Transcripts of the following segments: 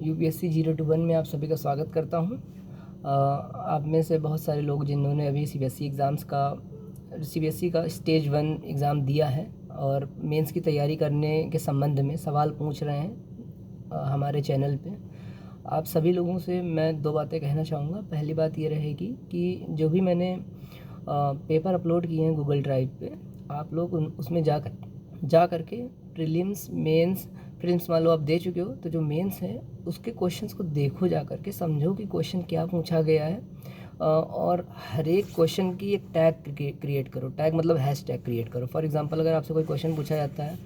UPSC 021 में आप सभी का स्वागत करता हूं। आप में से बहुत सारे लोग जिन्होंने अभी सीबीएसई का स्टेज 1 एग्ज़ाम दिया है और मेंस की तैयारी करने के संबंध में सवाल पूछ रहे हैं हमारे चैनल पे। आप सभी लोगों से मैं 2 बातें कहना चाहूँगा। पहली बात ये रहेगी कि जो भी मैंने पेपर अपलोड किए हैं गूगल ड्राइव पे, आप लोग उसमें जा कर के प्रीलिम्स मान लो आप दे चुके हो, तो जो मेंस है उसके क्वेश्चंस को देखो, जा कर के समझो कि क्वेश्चन क्या पूछा गया है। और हर एक क्वेश्चन की एक टैग क्रिएट करो। टैग मतलब हैश टैग क्रिएट करो। फॉर एग्जांपल अगर आपसे कोई क्वेश्चन पूछा जाता है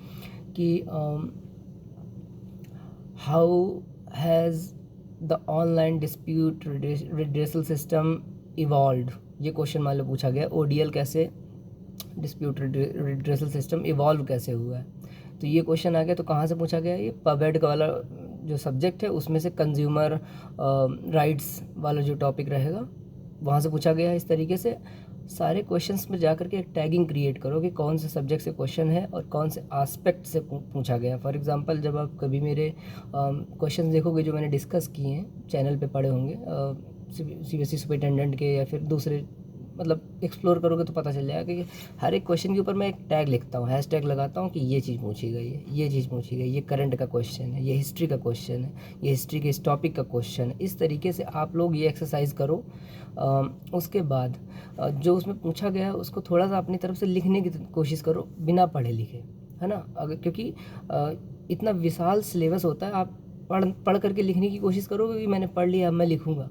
कि how has the online dispute redressal system evolved, ये क्वेश्चन मान लो पूछा गया, ओडीएल कैसे डिस्प्यूट रिड्रेसल सिस्टम इवॉल्व कैसे हुआ है, तो ये क्वेश्चन आ गया। तो कहाँ से पूछा गया? ये पबएड वाला जो सब्जेक्ट है उसमें से कंज्यूमर राइट्स वाला जो टॉपिक रहेगा वहाँ से पूछा गया है। इस तरीके से सारे क्वेश्चंस में जा कर के एक टैगिंग क्रिएट करो कि कौन से सब्जेक्ट से क्वेश्चन है और कौन से आस्पेक्ट से पूछा गया। फॉर एग्जांपल जब आप कभी मेरे क्वेश्चन देखोगे जो मैंने डिस्कस किए हैं, चैनल पे पढ़े होंगे सीबीएसई सुपरिटेंडेंट के या फिर दूसरे, मतलब एक्सप्लोर करोगे तो पता चल जाएगा कि हर एक क्वेश्चन के ऊपर मैं एक टैग लिखता हूँ, हैश टैग लगाता हूँ कि ये चीज़ पूछी गई है, ये चीज़ पूछी गई, ये करंट का क्वेश्चन है, ये हिस्ट्री का क्वेश्चन है, ये हिस्ट्री के इस टॉपिक का क्वेश्चन है। इस तरीके से आप लोग ये एक्सरसाइज करो। उसके बाद जो उसमें पूछा गया है उसको थोड़ा सा अपनी तरफ से लिखने की कोशिश करो बिना पढ़े लिखे, है ना। अगर क्योंकि इतना विशाल सिलेबस होता है, आप पढ़ करके लिखने की कोशिश करोगे कि मैंने पढ़ लिया अब मैं लिखूँगा,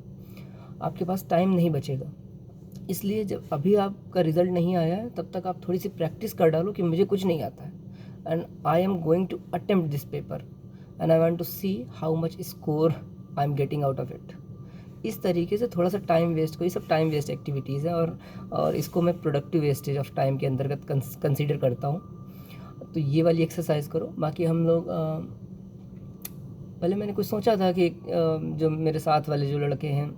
आपके पास टाइम नहीं बचेगा। इसलिए जब अभी आपका रिज़ल्ट नहीं आया है तब तक आप थोड़ी सी प्रैक्टिस कर डालो कि मुझे कुछ नहीं आता है and I am going to attempt this paper and I want to see how much score I am getting out of it. इस तरीके से थोड़ा सा टाइम वेस्ट को, ये सब टाइम वेस्ट एक्टिविटीज़ हैं और इसको मैं प्रोडक्टिव वेस्टेज ऑफ टाइम के अंतर्गत कंसीडर करता हूँ। तो ये वाली एक्सरसाइज करो। बाकी हम लोग पहले मैंने कुछ सोचा था कि जो मेरे साथ वाले जो लड़के हैं,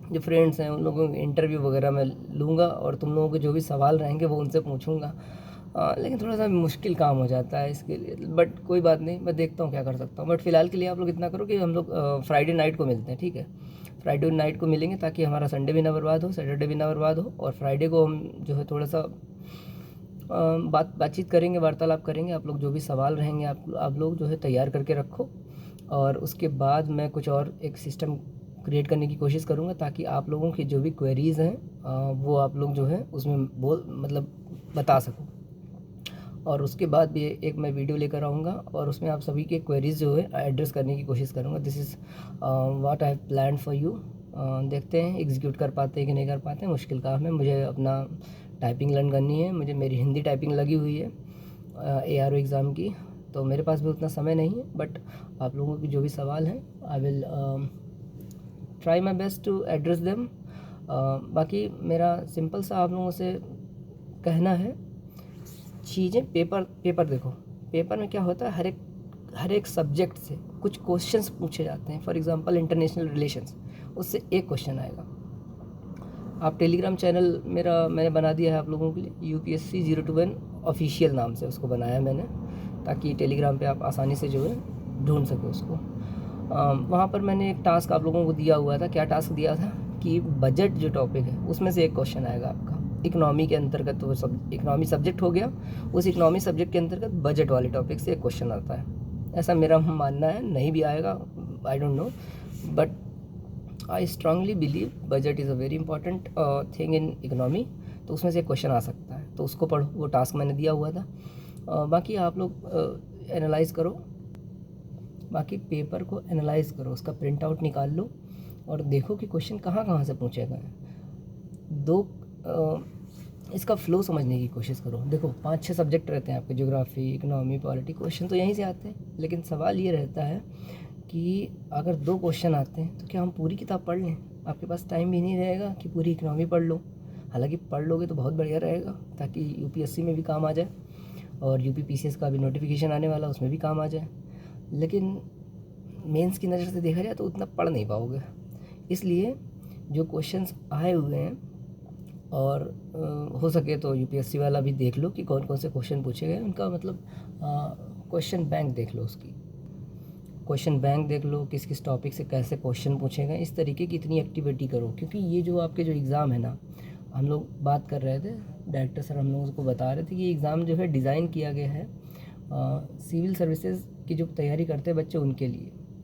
जो फ्रेंड्स हैं, उन लोगों के इंटरव्यू वगैरह मैं लूँगा और तुम लोगों के जो भी सवाल रहेंगे वो उनसे पूछूंगा। लेकिन थोड़ा सा मुश्किल काम हो जाता है इसके लिए, बट कोई बात नहीं, मैं देखता हूँ क्या कर सकता हूँ। बट फ़िलहाल के लिए आप लोग इतना करो कि हम लोग फ्राइडे नाइट को मिलते हैं, ठीक है। फ्राइडे नाइट को मिलेंगे ताकि हमारा संडे भी ना बर्बाद हो, सैटरडे भी ना बर्बाद हो, और फ्राइडे को हम जो है थोड़ा सा बातचीत करेंगे, वार्तालाप करेंगे। आप लोग जो भी सवाल रहेंगे आप लोग जो है तैयार करके रखो, और उसके बाद मैं कुछ और एक सिस्टम क्रिएट करने की कोशिश करूँगा ताकि आप लोगों की जो भी क्वेरीज़ हैं वो आप लोग जो है उसमें बता सको। और उसके बाद भी एक मैं वीडियो लेकर आऊँगा और उसमें आप सभी के क्वेरीज़ जो है एड्रेस करने की कोशिश करूँगा। This is what I have planned for you. देखते हैं एग्जीक्यूट कर पाते हैं कि नहीं कर पाते हैं, मुश्किल काम है। मुझे अपना टाइपिंग लर्न करनी है, मेरी हिंदी टाइपिंग लगी हुई है ARO एग्ज़ाम की, तो मेरे पास भी उतना समय नहीं है। बट आप लोगों के जो भी सवाल हैं I will try my best to address them. बाकी मेरा सिंपल सा आप लोगों से कहना है, चीज़ें पेपर देखो। पेपर में क्या होता है, हर एक सब्जेक्ट से कुछ क्वेश्चंस पूछे जाते हैं। फॉर एग्जांपल इंटरनेशनल रिलेशंस, उससे एक क्वेश्चन आएगा। आप टेलीग्राम चैनल मेरा मैंने बना दिया है आप लोगों के लिए, यूपीएससी 021 ऑफिशियल नाम से उसको बनाया मैंने, ताकि टेलीग्राम पे आप आसानी से जो है ढूंढ सको उसको। वहाँ पर मैंने एक टास्क आप लोगों को दिया हुआ था। क्या टास्क दिया था कि बजट जो टॉपिक है उसमें से एक क्वेश्चन आएगा आपका इकोनॉमी के अंतर्गत। तो सब इकोनॉमी सब्जेक्ट हो गया, उस इकोनॉमी सब्जेक्ट के अंतर्गत बजट वाले टॉपिक से एक क्वेश्चन आता है, ऐसा मेरा मानना है। नहीं भी आएगा, I don't know, but I strongly believe budget is a very important thing in economy. तो उसमें से एक क्वेश्चन आ सकता है, तो उसको पढ़ो। वो टास्क मैंने दिया हुआ था। बाकी आप लोग एनालाइज़ करो, बाकी पेपर को एनालाइज़ करो, उसका प्रिंट आउट निकाल लो और देखो कि क्वेश्चन कहाँ कहाँ से पूछे गए हैं। इसका फ़्लो समझने की कोशिश करो। देखो 5-6 सब्जेक्ट रहते हैं आपके, ज्योग्राफी, इकोनॉमी, पॉलिटी, क्वेश्चन तो यहीं से आते हैं। लेकिन सवाल ये रहता है कि अगर 2 क्वेश्चन आते हैं तो क्या हम पूरी किताब पढ़ लें? आपके पास टाइम भी नहीं रहेगा कि पूरी इकोनॉमी पढ़ लो। हालांकि पढ़ लोगे तो बहुत बढ़िया रहेगा, ताकि यूपीएससी में भी काम आ जाए और यूपीपीसीएस का भी नोटिफिकेशन आने वाला, उसमें भी काम आ जाए। लेकिन मेंस की नज़र से देखा जाए तो उतना पढ़ नहीं पाओगे। इसलिए जो क्वेश्चंस आए हुए हैं, और हो सके तो यूपीएससी वाला भी देख लो कि कौन कौन से क्वेश्चन पूछे गए, उनका मतलब क्वेश्चन बैंक देख लो उसकी। क्वेश्चन बैंक देख लो, किस किस टॉपिक से कैसे क्वेश्चन पूछे गए, इस तरीके की इतनी एक्टिविटी करो। क्योंकि ये जो आपके जो एग्ज़ाम है ना, हम लोग बात कर रहे थे, डायरेक्टर सर हम लोगों को बता रहे थे कि एग्ज़ाम जो है डिज़ाइन किया गया है सिविल सर्विसेज की जो तैयारी करते हैं बच्चे उनके लिए।